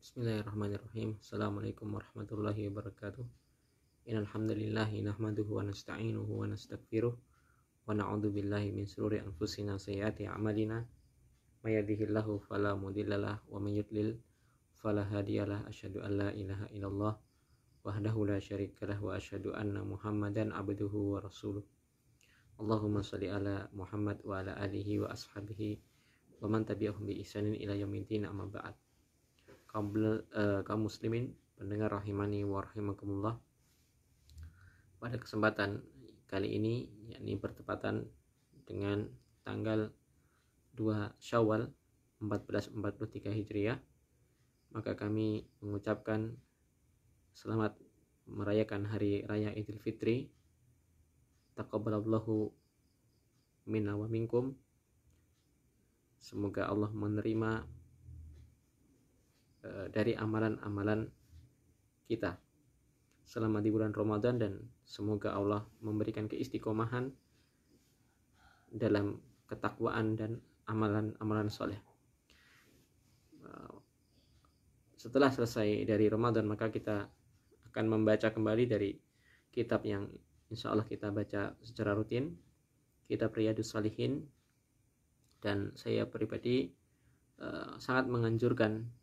Bismillahirrahmanirrahim. Assalamualaikum warahmatullahi wabarakatuh. Innal hamdalillahi nahmaduhu wa nasta'inuhu wa nastaghfiruh wa na'udzu billahi min shururi anfusina sayyiati a'malina. May yahdihillahu fala mudhillalah wa may yudlil fala hadiyalah. Asyhadu an la ilaha illallah wahdahu la syarikalah wa asyhadu anna Muhammadan abduhu wa rasuluh. Allahumma shalli ala Muhammad wa ala alihi wa ashabihi wa man tabi'ahum bi ihsanin ila yaumiddin, amma ba'd. Kaum muslimin pendengar rahimani wa rahimakumullah, pada kesempatan kali ini, yakni bertepatan dengan tanggal 2 Syawal 1443 Hijriah, maka kami mengucapkan selamat merayakan hari raya Idul Fitri. Taqabbalallahu minna wa minkum. Semoga Allah menerima dari amalan-amalan kita selama di bulan Ramadan, dan semoga Allah memberikan keistiqomahan dalam ketakwaan dan amalan-amalan soleh. Setelah selesai dari Ramadan, maka kita akan membaca kembali dari kitab yang insya Allah kita baca secara rutin, kitab Riyadhus Shalihin. Dan saya pribadi sangat menganjurkan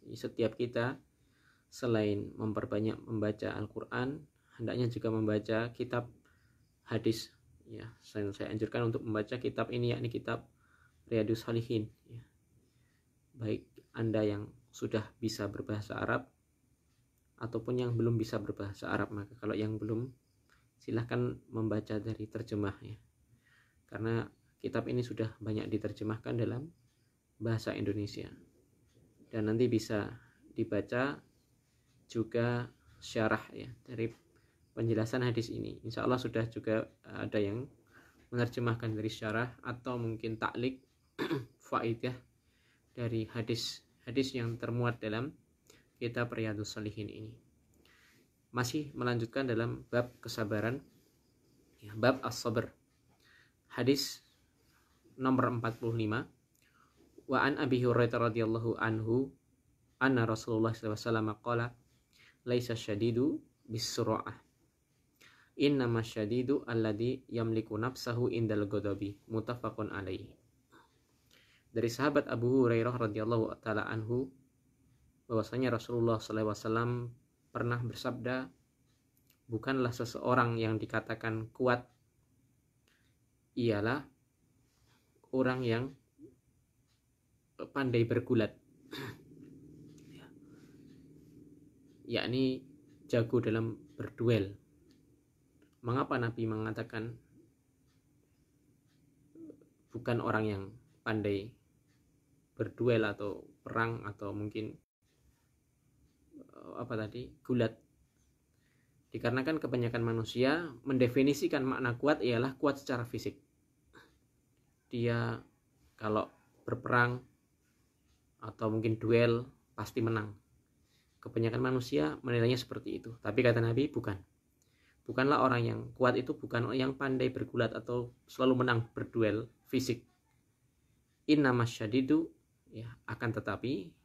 setiap kita, selain memperbanyak membaca Al-Quran, hendaknya juga membaca kitab hadis. Ya, saya anjurkan untuk membaca kitab ini, yakni kitab Riyadhus Shalihin. Ya. Baik Anda yang sudah bisa berbahasa Arab ataupun yang belum bisa berbahasa Arab, maka kalau yang belum, silahkan membaca dari terjemah, ya. Karena kitab ini sudah banyak diterjemahkan dalam bahasa Indonesia. Dan nanti bisa dibaca juga syarah, ya, dari penjelasan hadis ini. Insya Allah sudah juga ada yang menerjemahkan dari syarah atau mungkin taklik faidah dari hadis-hadis yang termuat dalam kitab Riyadhus Shalihin ini. Masih melanjutkan dalam bab kesabaran, ya, bab as-sabr. Hadis nomor 45. Wa an Abi Hurairah radhiyallahu anhu anna Rasulullah sallallahu alaihi wasallam qala laisa syadidu bisur'ah innama syadidu alladhi yamliku nafsahu indal ghadabi, muttafaqun alaihi. Dari sahabat Abu Hurairah radhiyallahu taala anhu, bahwasanya Rasulullah sallallahu alaihi wasallam pernah bersabda, bukanlah seseorang yang dikatakan kuat ialah orang yang pandai bergulat, yakni jago dalam berduel. Mengapa Nabi mengatakan bukan orang yang pandai berduel atau perang atau mungkin gulat? Dikarenakan kebanyakan manusia mendefinisikan makna kuat ialah kuat secara fisik. Dia kalau berperang atau mungkin duel pasti menang. Kebanyakan manusia menilainya seperti itu. Tapi kata Nabi, bukanlah orang yang kuat itu bukan yang pandai bergulat atau selalu menang berduel fisik. Innamas syadidu, ya, akan tetapi,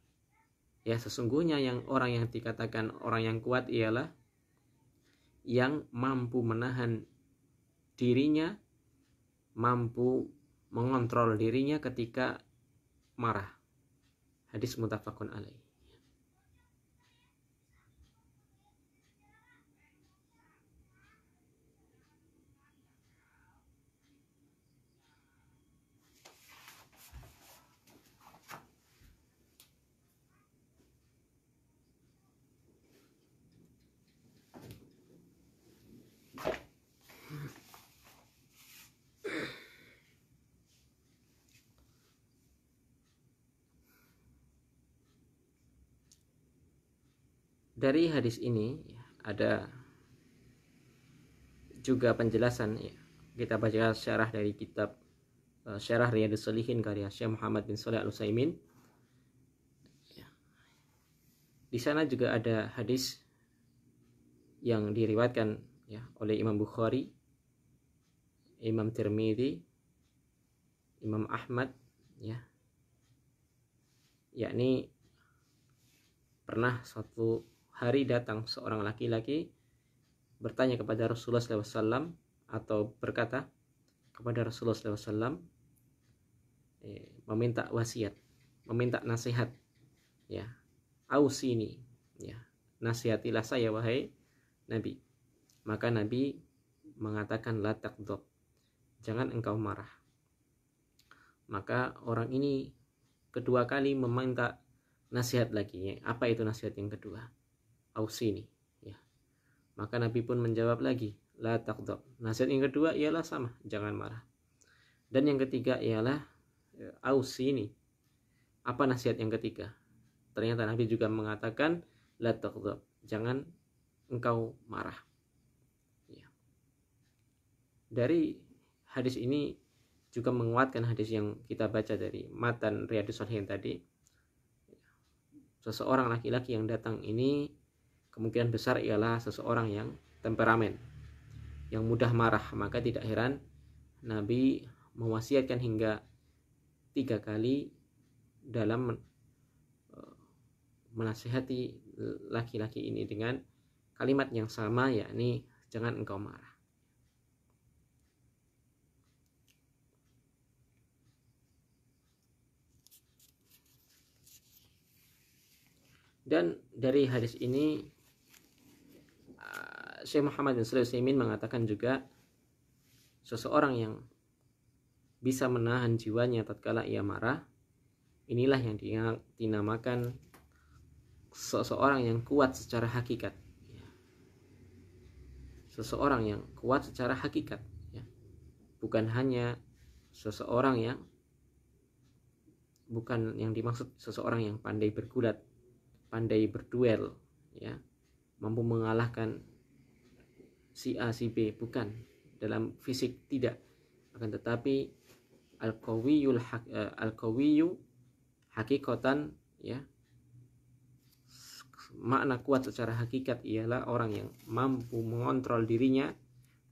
ya, sesungguhnya yang orang yang dikatakan orang yang kuat ialah yang mampu menahan dirinya, mampu mengontrol dirinya ketika marah. Hadis muttafaqun alaih. Dari hadis ini, ya, ada juga penjelasan, ya. Kita baca syarah dari kitab Syarah Riyadhus Shalihin karya Syekh Muhammad bin Shalih Al-Utsaimin. Ya. Di sana juga ada hadis yang diriwayatkan, ya, oleh Imam Bukhari, Imam Tirmidzi, Imam Ahmad, ya, yakni pernah suatu hari datang seorang laki-laki bertanya kepada Rasulullah SAW atau berkata kepada Rasulullah SAW, meminta wasiat, meminta nasihat, ya, ausini, ya, nasihatilah saya wahai Nabi. Maka Nabi mengatakan la taqdab, jangan engkau marah. Maka orang ini kedua kali meminta nasihat lagi, ya. Apa itu nasihat yang kedua? Ausini, ya. Maka Nabi pun menjawab lagi la taqdab. Nasihat yang kedua ialah sama, jangan marah. Dan yang ketiga ialah ausini. Apa nasihat yang ketiga? Ternyata Nabi juga mengatakan la taqdab, jangan engkau marah. Ya. Dari hadis ini juga menguatkan hadis yang kita baca dari matan Riyadhus Shalihin tadi. Seseorang laki-laki yang datang ini kemungkinan besar ialah seseorang yang temperamen, yang mudah marah. Maka tidak heran Nabi mewasiatkan hingga 3 kali dalam menasihati laki-laki ini dengan kalimat yang sama, yakni jangan engkau marah. Dan dari hadis ini Syekh Muhammad bin Shalih Al-Utsaimin mengatakan juga seseorang yang bisa menahan jiwanya tatkala ia marah, inilah yang dinamakan seseorang yang kuat secara hakikat. Seseorang yang kuat secara hakikat, ya. Bukan hanya seseorang yang dimaksud seseorang yang pandai bergulat, pandai berduel, ya, mampu mengalahkan si A si B, bukan dalam fisik, tidak, akan tetapi al-qawiyyu hakikatan, ya, makna kuat secara hakikat ialah orang yang mampu mengontrol dirinya,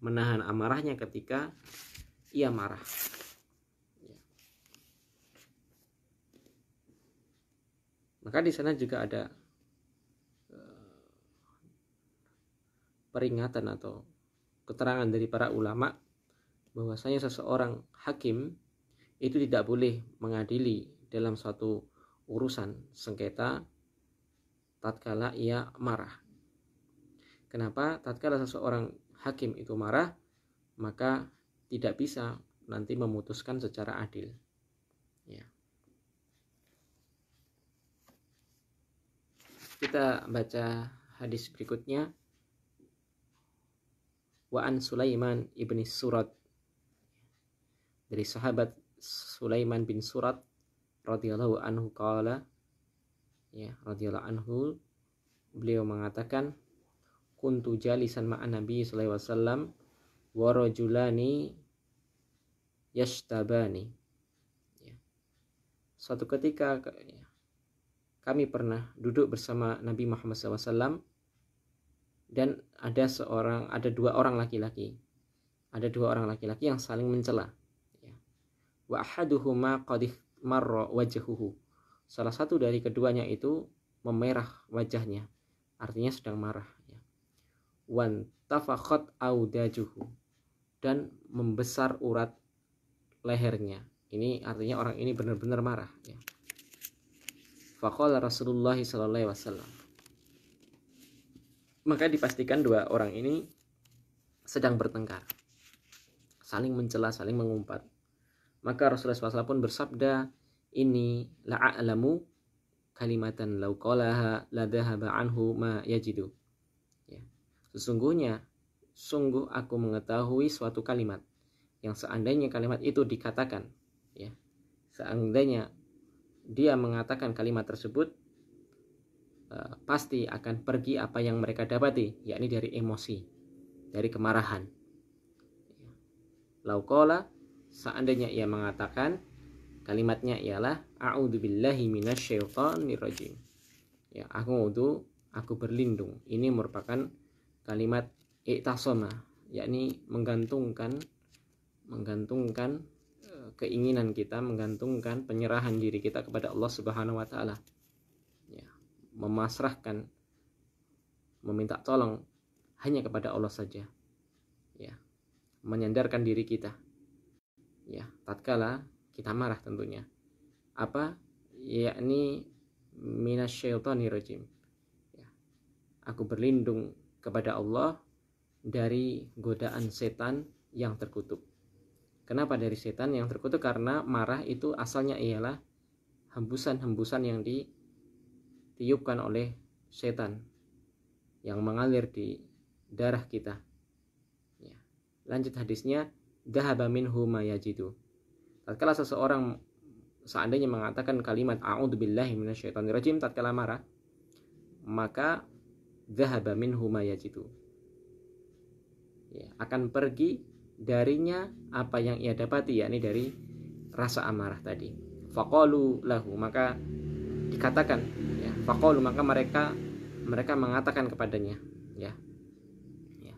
menahan amarahnya ketika ia marah. Maka di sana juga ada peringatan atau keterangan dari para ulama bahwasanya seseorang hakim itu tidak boleh mengadili dalam suatu urusan sengketa tatkala ia marah. Kenapa? Tatkala seseorang hakim itu marah, maka tidak bisa nanti memutuskan secara adil, ya. Kita baca hadis berikutnya. Wa an Sulaiman ibni Surat, dari sahabat Sulaiman bin Surat radhiyallahu anhu qala, ya, radhiyallahu anhu, beliau mengatakan kuntu jalisan ma'an Nabi sallallahu alaihi wasallam wa rajulani yashtabani, ya. Suatu ketika, ya, kami pernah duduk bersama Nabi Muhammad SAW dan ada dua orang laki-laki yang saling mencela, ya. Wa ahaduhuma qad marra wajhuhu, salah satu dari keduanya itu memerah wajahnya, artinya sedang marah, ya. Wan tafakhat audajuhu, dan membesar urat lehernya, ini artinya orang ini benar-benar marah, ya. Faqala Rasulullah sallallahu alaihi wasallam, maka dipastikan dua orang ini sedang bertengkar, saling mencela, saling mengumpat. Maka Rasulullah SAW pun bersabda, ini la'alamu kalimatan law qalaha la dhahaba anhu ma yajidu, ya. Sungguh aku mengetahui suatu kalimat yang seandainya kalimat itu dikatakan, ya, seandainya dia mengatakan kalimat tersebut, pasti akan pergi apa yang mereka dapati, yakni dari emosi, dari kemarahan. Lauqala, seandainya ia mengatakan, kalimatnya ialah a'udzubillahi minasyaitonir rajim, ya, aku berlindung. Ini merupakan kalimat i'tasama, yakni menggantungkan keinginan kita, menggantungkan penyerahan diri kita kepada Allah Subhanahu wa taala, ya, memasrahkan, meminta tolong hanya kepada Allah saja, ya, menyandarkan diri kita, ya, tatkala kita marah tentunya. Apa? Yakni minasyaitonir rajim. Ya. Aku berlindung kepada Allah dari godaan setan yang terkutuk. Kenapa dari setan yang terkutuk? Karena marah itu asalnya ialah hembusan-hembusan yang ditiupkan oleh setan yang mengalir di darah kita. Ya. Lanjut hadisnya, dhahaba minhu ma yajidu. Tatkala seseorang seandainya mengatakan kalimat a'udzubillahi minasyaitonirrajim tatkala marah, maka dhahaba minhu ma yajidu. Ya, akan pergi darinya apa yang ia dapati, yakni dari rasa amarah tadi. Faqalu lahu, maka dikatakan, ya, faqalu, maka mereka mengatakan kepadanya, ya, ya,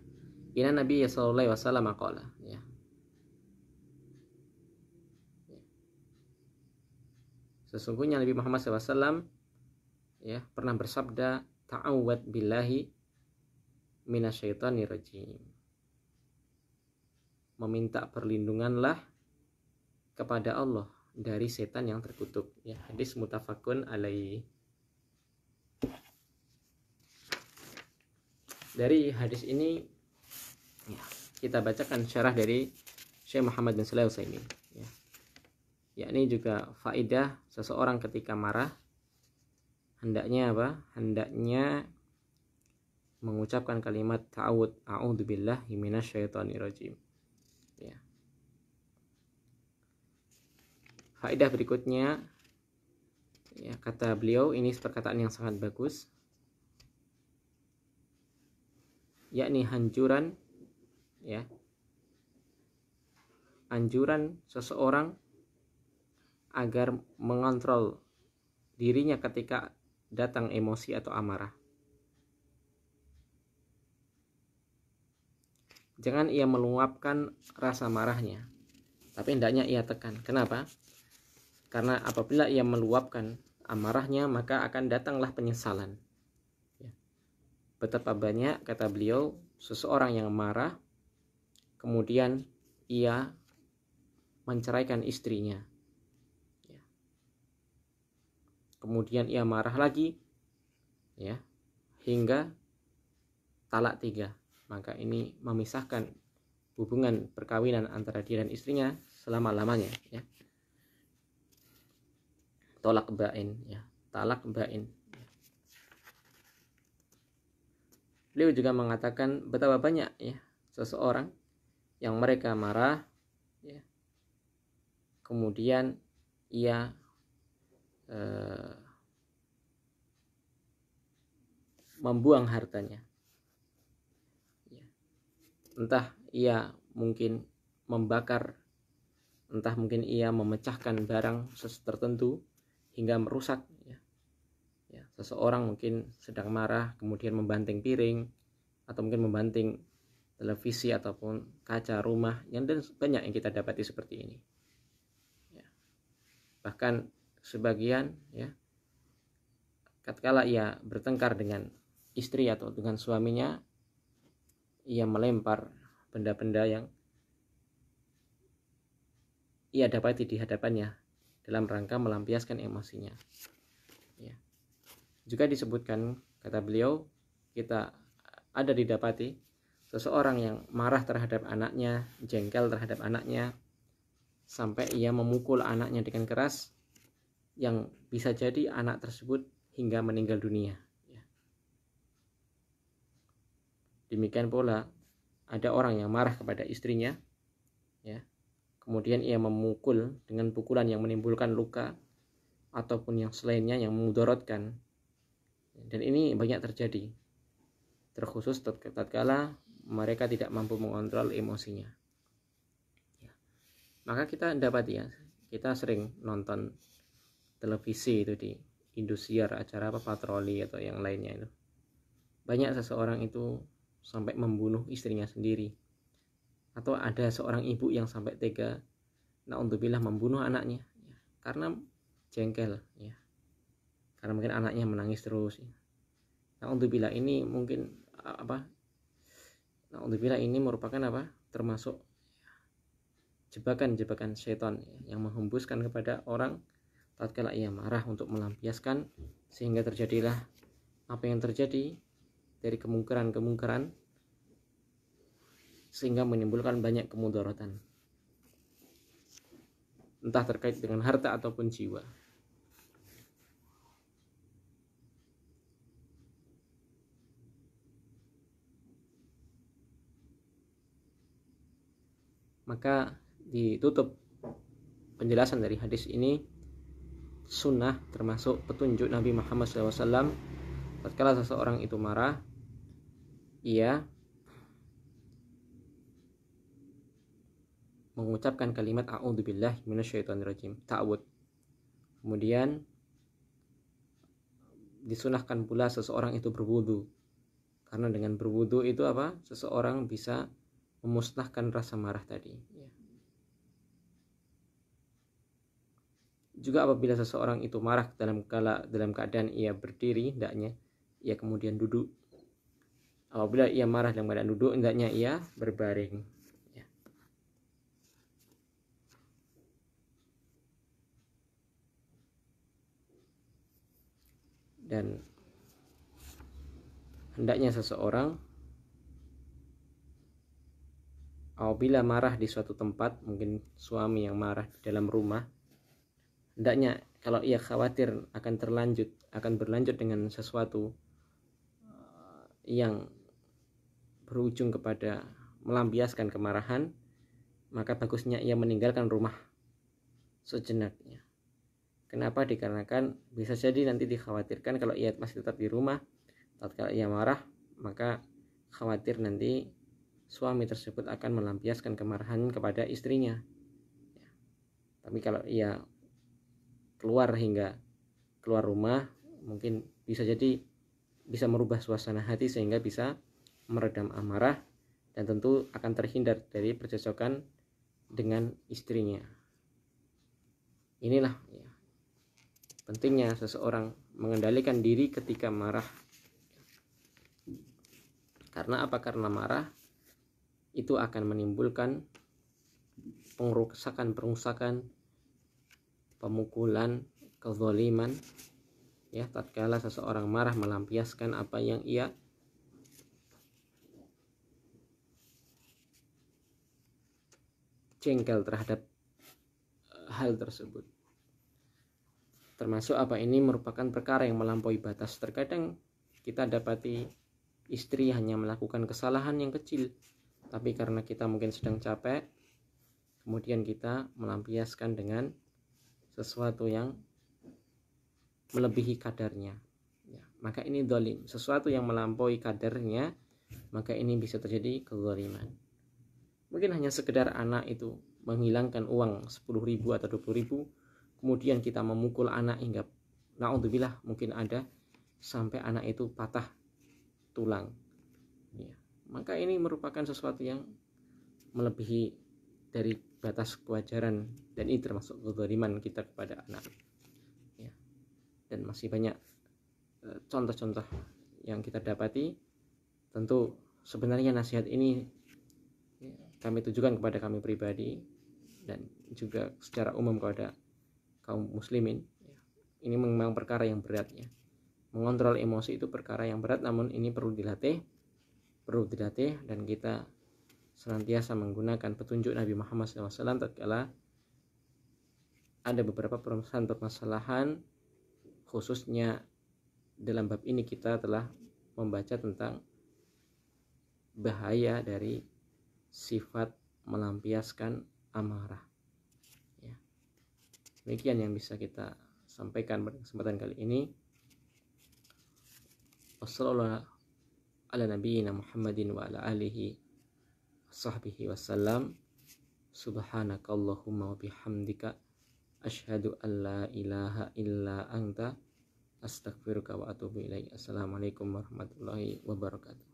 inna Nabi sallallahu alaihi wasallam qala, ya, sesungguhnya Nabi Muhammad SAW, ya, pernah bersabda, ta'awwad billahi minasyaitonir rajim. Meminta perlindunganlah kepada Allah dari setan yang terkutuk. Ya, hadis muttafaqun alaihi. Dari hadis ini, ya, kita bacakan syarah dari Syekh Muhammad bin Shalih Al-Utsaimin. Ya. Yakni juga faedah seseorang ketika marah hendaknya apa? Hendaknya mengucapkan kalimat ta'awud, a'udzubillahi minasyaitonirrajim. Ya. Faedah berikutnya, ya, kata beliau, ini perkataan yang sangat bagus, yakni anjuran, ya, anjuran seseorang agar mengontrol dirinya ketika datang emosi atau amarah. Jangan ia meluapkan rasa marahnya, tapi hendaknya ia tekan. Kenapa? Karena apabila ia meluapkan amarahnya, maka akan datanglah penyesalan. Ya. Betapa banyak, kata beliau, seseorang yang marah, kemudian ia menceraikan istrinya. Ya. Kemudian ia marah lagi, ya, hingga talak 3. Maka ini memisahkan hubungan perkawinan antara dia dan istrinya selama-lamanya, ya. Tolak bain, ya, talak bain. Beliau juga mengatakan betapa banyak, ya, seseorang yang mereka marah, ya, kemudian ia membuang hartanya. Entah ia mungkin membakar, entah mungkin ia memecahkan barang tertentu hingga merusak, ya. Ya, seseorang mungkin sedang marah kemudian membanting piring atau mungkin membanting televisi ataupun kaca rumah, dan banyak yang kita dapati seperti ini. Ya. Bahkan sebagian, ya, tatkala ia bertengkar dengan istri atau dengan suaminya, ia melempar benda-benda yang ia dapati di hadapannya dalam rangka melampiaskan emosinya. Ya. Juga disebutkan, kata beliau, kita ada didapati seseorang yang marah terhadap anaknya, jengkel terhadap anaknya, sampai ia memukul anaknya dengan keras, yang bisa jadi anak tersebut hingga meninggal dunia. Demikian pula ada orang yang marah kepada istrinya, ya, kemudian ia memukul dengan pukulan yang menimbulkan luka ataupun yang selainnya yang memudaratkan. Dan ini banyak terjadi, terkhusus tatkala mereka tidak mampu mengontrol emosinya. Ya. Maka kita dapat, ya, kita sering nonton televisi itu di Indosiar, acara apa, patroli atau yang lainnya itu. Banyak seseorang itu sampai membunuh istrinya sendiri, atau ada seorang ibu yang sampai tega, na'udzubillah, membunuh anaknya, ya, karena jengkel, ya, karena mungkin anaknya menangis terus. Na'udzubillah, ini mungkin na'udzubillah ini merupakan termasuk jebakan-jebakan setan yang menghembuskan kepada orang tatkala ia marah untuk melampiaskan, sehingga terjadilah apa yang terjadi dari kemungkaran-kemungkaran, sehingga menimbulkan banyak kemudaratan, entah terkait dengan harta ataupun jiwa. Maka ditutup penjelasan dari hadis ini, sunnah termasuk petunjuk Nabi Muhammad SAW, tatkala seseorang itu marah, ia mengucapkan kalimat a'udzubillahi minasyaitonirrajim, ta'awud. Kemudian disunahkan pula seseorang itu berwudu, karena dengan berwudu itu seseorang bisa memusnahkan rasa marah tadi. Juga apabila seseorang itu marah dalam keadaan ia berdiri, hendaknya ia kemudian duduk. Apabila ia marah dalam keadaan duduk, hendaknya ia berbaring. Dan hendaknya seseorang apabila marah di suatu tempat, mungkin suami yang marah di dalam rumah, hendaknya kalau ia khawatir akan berlanjut dengan sesuatu yang berujung kepada melampiaskan kemarahan, maka bagusnya ia meninggalkan rumah sejenak. Kenapa? Dikarenakan bisa jadi nanti dikhawatirkan kalau ia masih tetap di rumah tatkala ia marah, maka khawatir nanti suami tersebut akan melampiaskan kemarahan kepada istrinya. Tapi kalau ia keluar rumah, mungkin bisa jadi bisa merubah suasana hati sehingga bisa meredam amarah, dan tentu akan terhindar dari percekcokan dengan istrinya. Inilah pentingnya seseorang mengendalikan diri ketika marah. Karena apa? Karena marah itu akan menimbulkan perusakan, pemukulan, kezaliman. Tatkala seseorang marah melampiaskan apa yang ia jengkel terhadap hal tersebut. Termasuk ini merupakan perkara yang melampaui batas. Terkadang kita dapati istri hanya melakukan kesalahan yang kecil, tapi karena kita mungkin sedang capek, kemudian kita melampiaskan dengan sesuatu yang melebihi kadarnya. Maka ini zalim. Sesuatu yang melampaui kadarnya, maka ini bisa terjadi kezaliman. Mungkin hanya sekedar anak itu menghilangkan uang 10.000 atau 20.000, kemudian kita memukul anak hingga na'udzubillah mungkin ada sampai anak itu patah tulang. Maka ini merupakan sesuatu yang melebihi dari batas kewajaran, dan ini termasuk kezaliman kita kepada anak. Dan masih banyak contoh-contoh yang kita dapati. Tentu sebenarnya nasihat ini kami tujukan kepada kami pribadi dan juga secara umum kepada kaum muslimin. Ini memang perkara yang berat. Mengontrol emosi itu perkara yang berat, namun ini perlu dilatih, dan kita senantiasa menggunakan petunjuk Nabi Muhammad SAW tatkala ada beberapa permasalahan, khususnya dalam bab ini kita telah membaca tentang bahaya dari sifat melampiaskan amarah. Demikian yang bisa kita sampaikan pada kesempatan kali ini. Wassallallahu ala nabiyyina Muhammadin wa ala alihi washabbihi wasallam. Subhanakallahumma wa bihamdika asyhadu an la ilaha illa anta astaghfiruka wa atubu ilaik. Assalamualaikum warahmatullahi wabarakatuh.